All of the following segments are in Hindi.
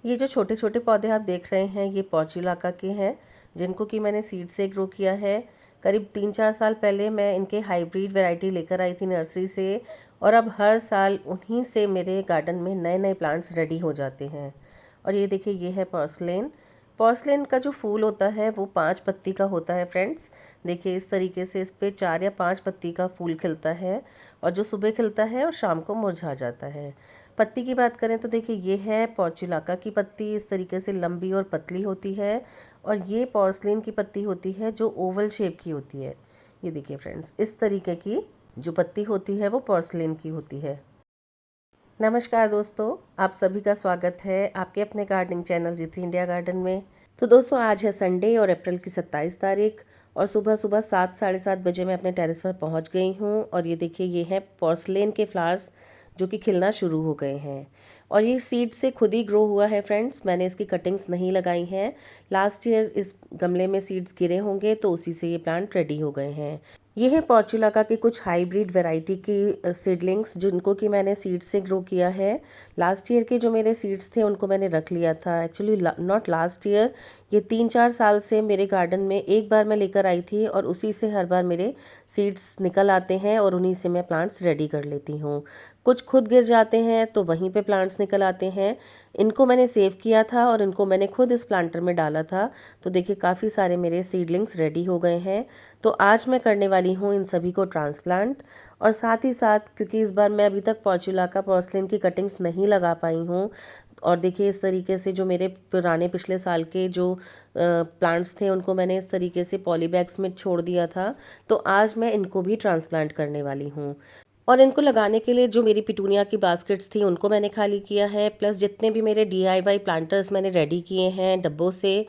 ये जो छोटे छोटे पौधे आप देख रहे हैं ये पोर्चुलाका के हैं, जिनको कि मैंने सीड से ग्रो किया है। करीब 3-4 साल पहले मैं इनके हाइब्रिड वैरायटी लेकर आई थी नर्सरी से, और अब हर साल उन्हीं से मेरे गार्डन में नए नए प्लांट्स रेडी हो जाते हैं। और ये देखिए, ये है पोर्सलेन। पोर्सलेन का जो फूल होता है वो 5 पत्ती का होता है फ्रेंड्स। देखिए इस तरीके से इस पे 4 या 5 पत्ती का फूल खिलता है, और जो सुबह खिलता है और शाम को मुरझा जाता है। पत्ती की बात करें तो देखिए ये है पोर्चुलाका की पत्ती, इस तरीके से लंबी और पतली होती है। और ये पोर्सलेन की पत्ती होती है जो ओवल शेप की होती है। ये देखिए फ्रेंड्स, इस तरीके की जो पत्ती होती है वो पोर्सलेन की होती है। नमस्कार दोस्तों, आप सभी का स्वागत है आपके अपने गार्डनिंग चैनल जी3 इंडिया गार्डन में। तो दोस्तों आज है संडे और अप्रैल की 27 तारीख, और सुबह सुबह 7-7:30 बजे मैं अपने टेरेस पर पहुंच गई हूं। और ये देखिए, ये है पोर्सलेन के फ्लावर्स जो कि खिलना शुरू हो गए हैं। और ये सीड से खुद ही ग्रो हुआ है फ्रेंड्स, मैंने इसकी कटिंग्स नहीं लगाई हैं। लास्ट ईयर इस गमले में सीड्स गिरे होंगे तो उसी से ये प्लांट रेडी हो गए हैं। ये है पोर्चुलाका की कुछ हाइब्रिड वैरायटी की सीडलिंग्स, जिनको कि मैंने सीड से ग्रो किया है। लास्ट ईयर के जो मेरे सीड्स थे उनको मैंने रख लिया था, एक्चुअली नॉट लास्ट ईयर, ये 3-4 साल से मेरे गार्डन में एक बार मैं लेकर आई थी, और उसी से हर बार मेरे सीड्स निकल आते हैं और उन्हीं से मैं प्लांट्स रेडी कर लेती हूँ। कुछ खुद गिर जाते हैं तो वहीं पे प्लांट्स निकल आते हैं। इनको मैंने सेव किया था और इनको मैंने खुद इस प्लांटर में डाला था। तो देखिए काफ़ी सारे मेरे सीडलिंग्स रेडी हो गए हैं। तो आज मैं करने वाली हूँ इन सभी को ट्रांसप्लांट। और साथ ही साथ, क्योंकि इस बार मैं अभी तक पोर्चुलाका पोर्सलेन की कटिंग्स नहीं लगा पाई हूँ, और देखिए इस तरीके से जो मेरे पुराने पिछले साल के जो प्लांट्स थे उनको मैंने इस तरीके से पॉली बैग्स में छोड़ दिया था। तो आज मैं इनको भी ट्रांसप्लांट करने वाली हूँ। और इनको लगाने के लिए जो मेरी पिटूनिया की बास्केट्स थी उनको मैंने खाली किया है, प्लस जितने भी मेरे DIY प्लांटर्स मैंने रेडी किए हैं डब्बों से,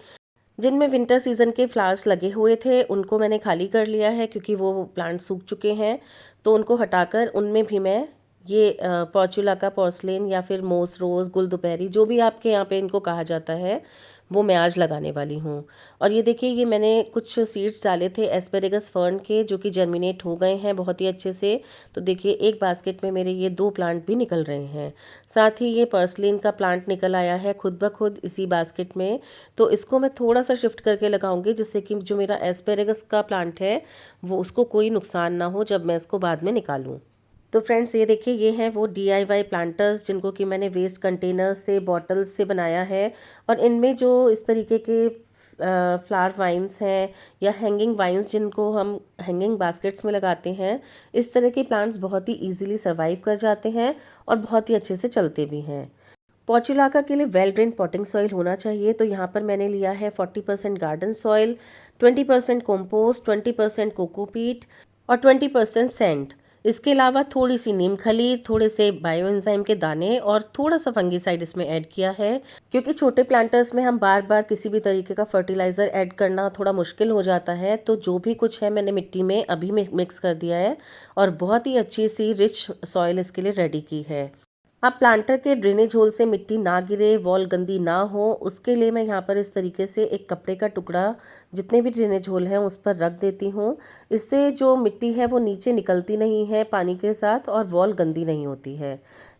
जिनमें विंटर सीजन के फ्लावर्स लगे हुए थे, उनको मैंने खाली कर लिया है क्योंकि वो प्लांट सूख चुके हैं। तो उनको हटाकर उनमें भी मैं ये पोर्चुलाका पोर्सलेन या फिर मोस रोज़, गुल दोपहरी, जो भी आपके यहाँ पे इनको कहा जाता है, वो मैं आज लगाने वाली हूँ। और ये देखिए, ये मैंने कुछ सीड्स डाले थे एस्पेरेगस फर्न के, जो कि जर्मिनेट हो गए हैं बहुत ही अच्छे से। तो देखिए एक बास्केट में मेरे ये 2 प्लांट भी निकल रहे हैं। साथ ही ये पर्सलिन का प्लांट निकल आया है खुद ब खुद इसी बास्केट में। तो इसको मैं थोड़ा सा शिफ्ट करके लगाऊंगी, जिससे कि जो मेरा एस्पेरेगस का प्लांट है वो उसको कोई नुकसान ना हो जब मैं इसको बाद में निकालूं। तो फ्रेंड्स ये देखिए, ये हैं वो DIY प्लांटर्स जिनको कि मैंने वेस्ट कंटेनर्स से, बॉटल्स से बनाया है। और इनमें जो इस तरीके के फ्लावर वाइन्स हैं या हैंगिंग वाइन्स, जिनको हम हैंगिंग बास्केट्स में लगाते हैं, इस तरह के प्लांट्स बहुत ही इजीली सर्वाइव कर जाते हैं और बहुत ही अच्छे से चलते भी हैं। पोर्चुलाका के लिए वेल ड्रेन पॉटिंग सॉइल होना चाहिए। तो यहाँ पर मैंने लिया है 40% गार्डन सॉइल, 20% कंपोस्ट, 20% कोकोपीट और 20% सैंड। इसके अलावा थोड़ी सी नीम खली, थोड़े से बायो एंजाइम के दाने और थोड़ा सा फंगीसाइड इसमें ऐड किया है, क्योंकि छोटे प्लांटर्स में हम बार बार किसी भी तरीके का फर्टिलाइज़र ऐड करना थोड़ा मुश्किल हो जाता है। तो जो भी कुछ है मैंने मिट्टी में अभी मिक्स कर दिया है, और बहुत ही अच्छी सी रिच सॉइल इसके लिए रेडी की है। अब प्लांटर के ड्रेनेज होल से मिट्टी ना गिरे, वॉल गंदी ना हो, उसके लिए मैं यहाँ पर इस तरीके से एक कपड़े का टुकड़ा जितने भी ड्रेनेज होल हैं उस पर रख देती हूँ। इससे जो मिट्टी है वो नीचे निकलती नहीं है पानी के साथ, और वॉल गंदी नहीं होती है।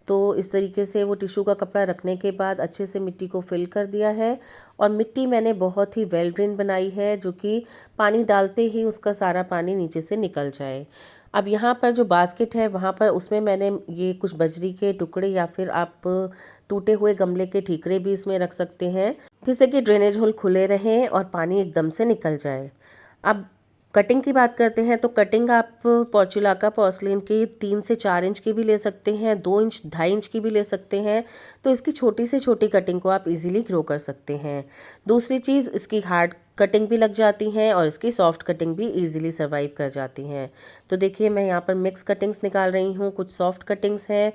तो इस तरीके से वो टिश्यू का कपड़ा रखने के बाद अच्छे से मिट्टी को फिल कर दिया है। और मिट्टी मैंने बहुत ही वेल ड्रेन बनाई है, जो कि पानी डालते ही उसका सारा पानी नीचे से निकल जाए। अब यहाँ पर जो बास्केट है वहाँ पर उसमें मैंने ये कुछ बजरी के टुकड़े या फिर आप टूटे हुए गमले के ठीकरे भी इसमें रख सकते हैं, जिससे कि ड्रेनेज होल खुले रहें और पानी एकदम से निकल जाए। अब कटिंग की बात करते हैं, तो कटिंग आप पोर्चुलाका पोर्सलेन की 3 से 4 इंच की भी ले सकते हैं, 2 इंच 2.5 इंच की भी ले सकते हैं। तो इसकी छोटी से छोटी कटिंग को आप इजीली ग्रो कर सकते हैं। दूसरी चीज़, इसकी हार्ड कटिंग भी लग जाती हैं और इसकी सॉफ्ट कटिंग भी इजीली सर्वाइव कर जाती हैं। तो देखिए मैं यहाँ पर मिक्स कटिंग्स निकाल रही हूँ, कुछ सॉफ्ट कटिंग्स हैं,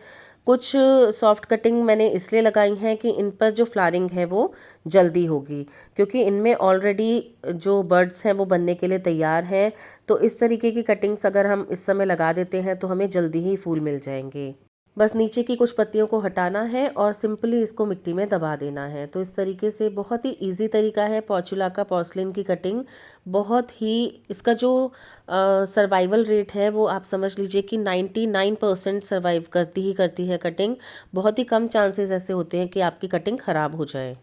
कुछ सॉफ्ट कटिंग मैंने इसलिए लगाई हैं कि इन पर जो फ्लावरिंग है वो जल्दी होगी, क्योंकि इनमें ऑलरेडी जो बर्ड्स हैं वो बनने के लिए तैयार हैं। तो इस तरीके की कटिंग्स अगर हम इस समय लगा देते हैं तो हमें जल्दी ही फूल मिल जाएंगे। बस नीचे की कुछ पत्तियों को हटाना है और सिंपली इसको मिट्टी में दबा देना है। तो इस तरीके से बहुत ही इजी तरीका है पोर्चुलाका पोर्सलिन की कटिंग। बहुत ही इसका जो सर्वाइवल रेट है वो आप समझ लीजिए कि 99% सर्वाइव करती है कटिंग। बहुत ही कम चांसेस ऐसे होते हैं कि आपकी कटिंग ख़राब हो जाए।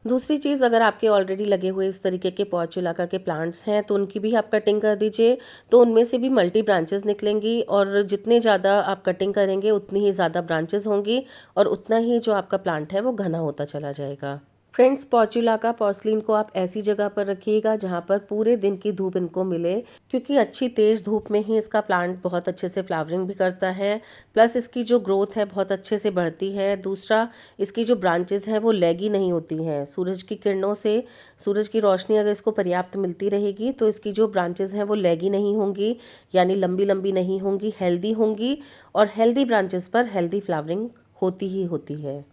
दूसरी चीज़, अगर आपके ऑलरेडी लगे हुए इस तरीके के पोर्चुलाका के प्लांट्स हैं तो उनकी भी आप कटिंग कर दीजिए। तो उनमें से भी मल्टी ब्रांचेस निकलेंगी और जितने ज़्यादा आप कटिंग करेंगे उतनी ही ज़्यादा ब्रांचेस होंगी और उतना ही जो आपका प्लांट है वो घना होता चला जाएगा। फ्रेंड्स, पोर्चुलाका पोर्सलिन को आप ऐसी जगह पर रखिएगा जहाँ पर पूरे दिन की धूप इनको मिले, क्योंकि अच्छी तेज़ धूप में ही इसका प्लांट बहुत अच्छे से फ्लावरिंग भी करता है। प्लस इसकी जो ग्रोथ है बहुत अच्छे से बढ़ती है। दूसरा, इसकी जो ब्रांचेस हैं वो लेगी नहीं होती हैं। सूरज की किरणों से, सूरज की रोशनी अगर इसको पर्याप्त मिलती रहेगी तो इसकी जो ब्रांचेस हैं वो लेगी नहीं होंगी, यानी लंबी लंबी नहीं होंगी, हेल्दी होंगी। और हेल्दी ब्रांचेस पर हेल्दी फ्लावरिंग होती ही होती है।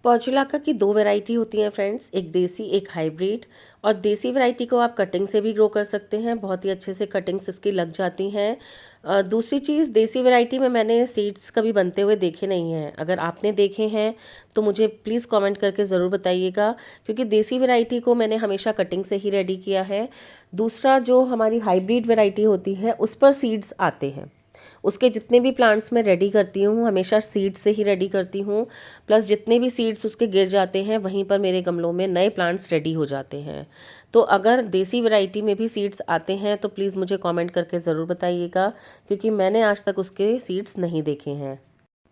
पोर्चुलाका की दो वैरायटी होती हैं फ्रेंड्स, एक देसी एक हाइब्रिड। और देसी वैरायटी को आप कटिंग से भी ग्रो कर सकते हैं, बहुत ही अच्छे से कटिंग्स इसकी लग जाती हैं। दूसरी चीज़, देसी वैरायटी में मैंने सीड्स कभी बनते हुए देखे नहीं हैं। अगर आपने देखे हैं तो मुझे प्लीज़ कमेंट करके ज़रूर बताइएगा, क्योंकि देसी वैरायटी को मैंने हमेशा कटिंग से ही रेडी किया है। दूसरा, जो हमारी हाइब्रिड वैरायटी होती है उस पर सीड्स आते हैं। उसके जितने भी प्लांट्स मैं रेडी करती हूँ हमेशा सीड से ही रेडी करती हूँ। प्लस जितने भी सीड्स उसके गिर जाते हैं वहीं पर मेरे गमलों में नए प्लांट्स रेडी हो जाते हैं। तो अगर देसी वैरायटी में भी सीड्स आते हैं तो प्लीज़ मुझे कमेंट करके ज़रूर बताइएगा, क्योंकि मैंने आज तक उसके सीड्स नहीं देखे हैं।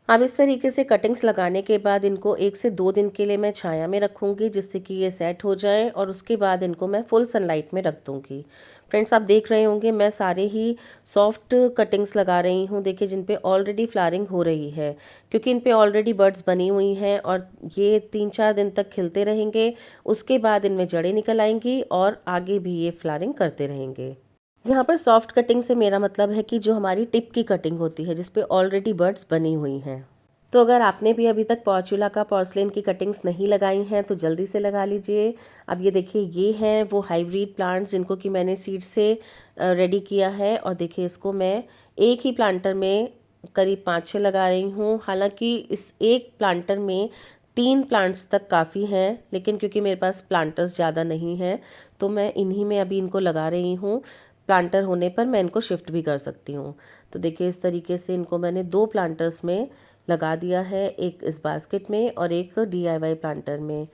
अब इस तरीके से कटिंग्स लगाने के बाद इनको 1 से 2 दिन के लिए मैं छाया में रखूँगी, जिससे कि ये सेट हो जाए और उसके बाद इनको मैं फुल सनलाइट में रख दूँगी। फ्रेंड्स, आप देख रहे होंगे मैं सारे ही सॉफ्ट कटिंग्स लगा रही हूँ। देखिए, जिन पे ऑलरेडी फ्लावरिंग हो रही है, क्योंकि इन पे ऑलरेडी बर्ड्स बनी हुई हैं और ये 3-4 दिन तक खिलते रहेंगे। उसके बाद इनमें जड़ें निकल आएंगी और आगे भी ये फ्लावरिंग करते रहेंगे। यहाँ पर सॉफ्ट कटिंग से मेरा मतलब है कि जो हमारी टिप की कटिंग होती है, जिस पे ऑलरेडी बर्ड्स बनी हुई हैं। तो अगर आपने भी अभी तक पोर्चुलाका पोर्सलिन की कटिंग्स नहीं लगाई हैं तो जल्दी से लगा लीजिए। अब ये देखिए, ये हैं वो हाइब्रिड प्लांट्स जिनको कि मैंने सीड से रेडी किया है। और देखिए, इसको मैं एक ही प्लांटर में करीब 5-6 लगा रही हूँ। हालांकि इस एक प्लांटर में 3 प्लांट्स तक काफ़ी हैं, लेकिन क्योंकि मेरे पास प्लांटर्स ज़्यादा नहीं हैं तो मैं इन्हीं में अभी इनको लगा रही हूँ। प्लांटर होने पर मैं इनको शिफ्ट भी कर सकती हूँ। तो देखिए, इस तरीके से इनको मैंने 2 प्लांटर्स में लगा दिया है, एक इस बास्केट में और एक DIY प्लांटर में।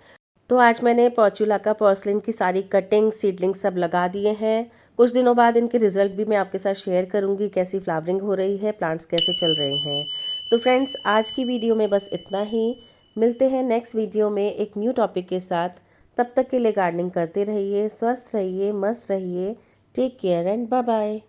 तो आज मैंने पोर्चुलाका पोर्सलिन की सारी कटिंग सीडलिंग सब लगा दिए हैं। कुछ दिनों बाद इनके रिजल्ट भी मैं आपके साथ शेयर करूंगी, कैसी फ्लावरिंग हो रही है, प्लांट्स कैसे चल रहे हैं। तो फ्रेंड्स, आज की वीडियो में बस इतना ही। मिलते हैं नेक्स्ट वीडियो में एक न्यू टॉपिक के साथ। तब तक के लिए गार्डनिंग करते रहिए, स्वस्थ रहिए, मस्त रहिए। Take care and bye bye.